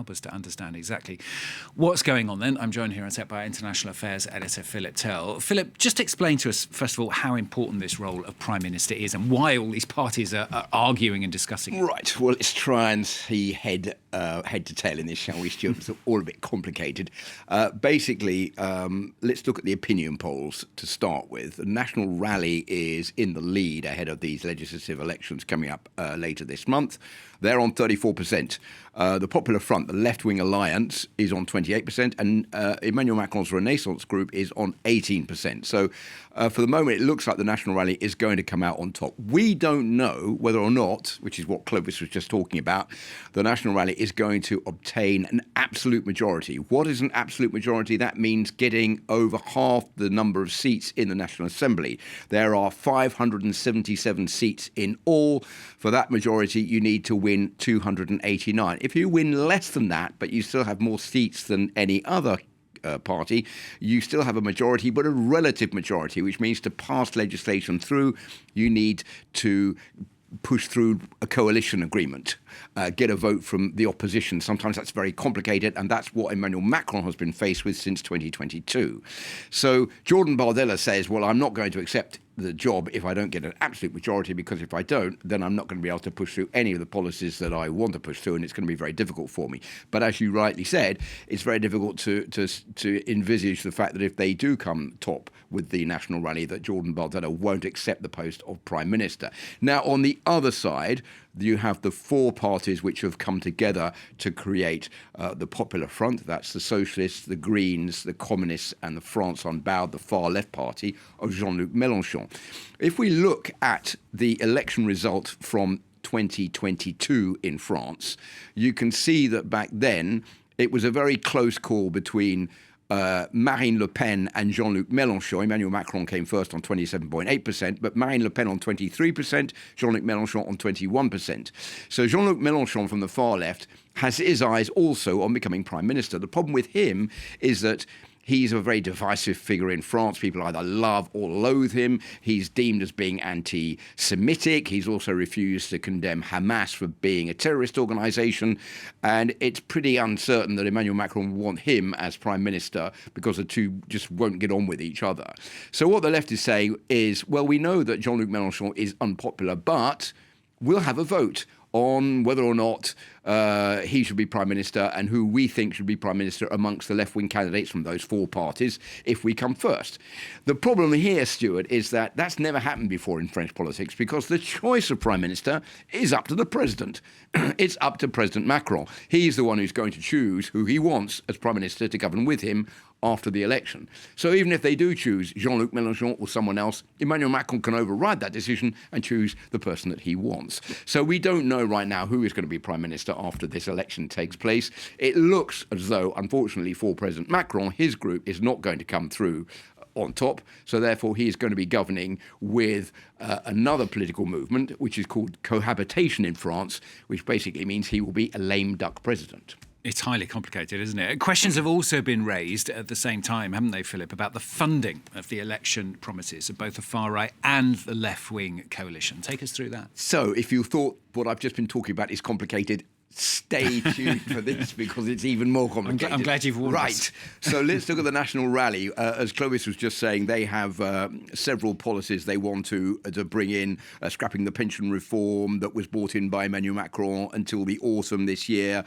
help us to understand exactly what's going on then. I'm joined here on set by International Affairs editor Philip Turle. Philip, just explain to us, first of all, how important this role of Prime Minister is and why all these parties are arguing and discussing it. Right. Well, let's try and see head to tail in this, shall we, Stuart? It's all a bit complicated. Basically, let's look at the opinion polls to start with. The National Rally is in the lead ahead of these legislative elections coming up later this month. They're on 34%. The Popular Front, the left-wing alliance, is on 28%, and Emmanuel Macron's Renaissance group is on 18%. So for the moment, it looks like the National Rally is going to come out on top. We don't know whether or not, which is what Clovis was just talking about, the National Rally is going to obtain an absolute majority. What is an absolute majority? That means getting over half the number of seats in the National Assembly. There are 577 seats in all. For that majority, you need to win 289. If you win less than that, but you still have more seats than any other party, you still have a majority, but a relative majority, which means to pass legislation through, you need to push through a coalition agreement, get a vote from the opposition. Sometimes that's very complicated, and that's what Emmanuel Macron has been faced with since 2022. So Jordan Bardella says, well, I'm not going to accept the job if I don't get an absolute majority, because if I don't, then I'm not going to be able to push through any of the policies that I want to push through, and it's going to be very difficult for me. But as you rightly said, it's very difficult to envisage the fact that if they do come top with the National Rally, that Jordan Bardella won't accept the post of Prime Minister. Now, on the other side, you have the four parties which have come together to create the Popular Front. That's the Socialists, the Greens, the Communists, and the France Unbowed, the far-left party of Jean-Luc Mélenchon. If we look at the election result from 2022 in France, you can see that back then it was a very close call between Marine Le Pen and Jean-Luc Mélenchon. Emmanuel Macron came first on 27.8%, but Marine Le Pen on 23%, Jean-Luc Mélenchon on 21%. So Jean-Luc Mélenchon from the far left has his eyes also on becoming Prime Minister. The problem with him is that he's a very divisive figure in France. People either love or loathe him. He's deemed as being anti-Semitic. He's also refused to condemn Hamas for being a terrorist organisation. And it's pretty uncertain that Emmanuel Macron will want him as Prime Minister, because the two just won't get on with each other. So what the left is saying is, well, we know that Jean-Luc Mélenchon is unpopular, but we'll have a vote on whether or not he should be Prime Minister and who we think should be Prime Minister amongst the left-wing candidates from those four parties if we come first. The problem here, Stuart, is that that's never happened before in French politics, because the choice of Prime Minister is up to the President. It's up to President Macron. He's the one who's going to choose who he wants as Prime Minister to govern with him after the election. So even if they do choose Jean-Luc Mélenchon or someone else, Emmanuel Macron can override that decision and choose the person that he wants. So we don't know right now who is going to be Prime Minister after this election takes place. It looks as though, unfortunately for President Macron, his group is not going to come through on top, so therefore he is going to be governing with another political movement, which is called cohabitation in France, which basically means he will be a lame duck president. It's highly complicated, isn't it? Questions have also been raised at the same time, haven't they, Philip, about the funding of the election promises of both the far right and the left-wing coalition. Take us through that. So if you thought what I've just been talking about is complicated, stay tuned for this, because it's even more complicated. I'm glad you've warned us. Right. So let's look at the National Rally. As Clovis was just saying, they have several policies they want to bring in, scrapping the pension reform that was brought in by Emmanuel Macron until the autumn this year,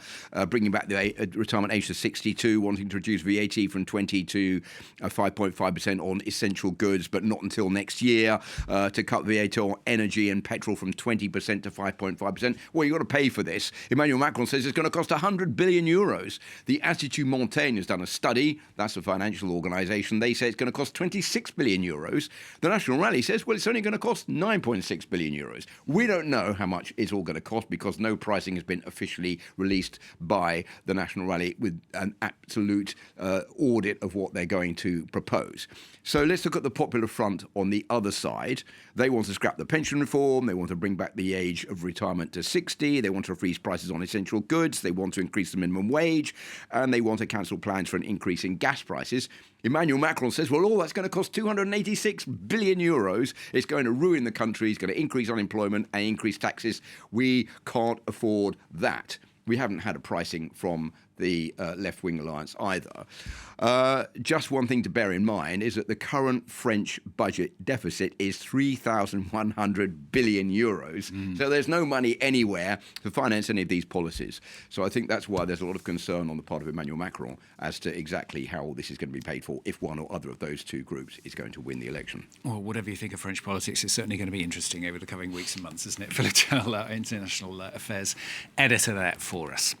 bringing back the retirement age to 62, wanting to reduce VAT from 20 to 5.5% on essential goods, but not until next year, to cut VAT on energy and petrol from 20% to 5.5%. Well, you've got to pay for this. Emmanuel Macron says it's going to cost 100 billion euros. The Institut Montaigne has done a study. That's a financial organisation. They say it's going to cost 26 billion euros. The National Rally says, well, it's only going to cost 9.6 billion euros. We don't know how much it's all going to cost, because no pricing has been officially released by the National Rally with an absolute audit of what they're going to propose. So let's look at the Popular Front on the other side. They want to scrap the pension reform. They want to bring back the age of retirement to 60. They want to freeze prices on essential goods. They want to increase the minimum wage. And they want to cancel plans for an increase in gas prices. Emmanuel Macron says, well, all that's going to cost 286 billion euros. It's going to ruin the country. It's going to increase unemployment and increase taxes. We can't afford that. We haven't had a pricing from the left-wing alliance either. Just one thing to bear in mind is that the current French budget deficit is 3,100 billion euros. So there's no money anywhere to finance any of these policies. So I think that's why there's a lot of concern on the part of Emmanuel Macron as to exactly how all this is going to be paid for if one or other of those two groups is going to win the election. Well, whatever you think of French politics, it's certainly going to be interesting over the coming weeks and months, isn't it? Philip Turle, International Affairs editor there for us.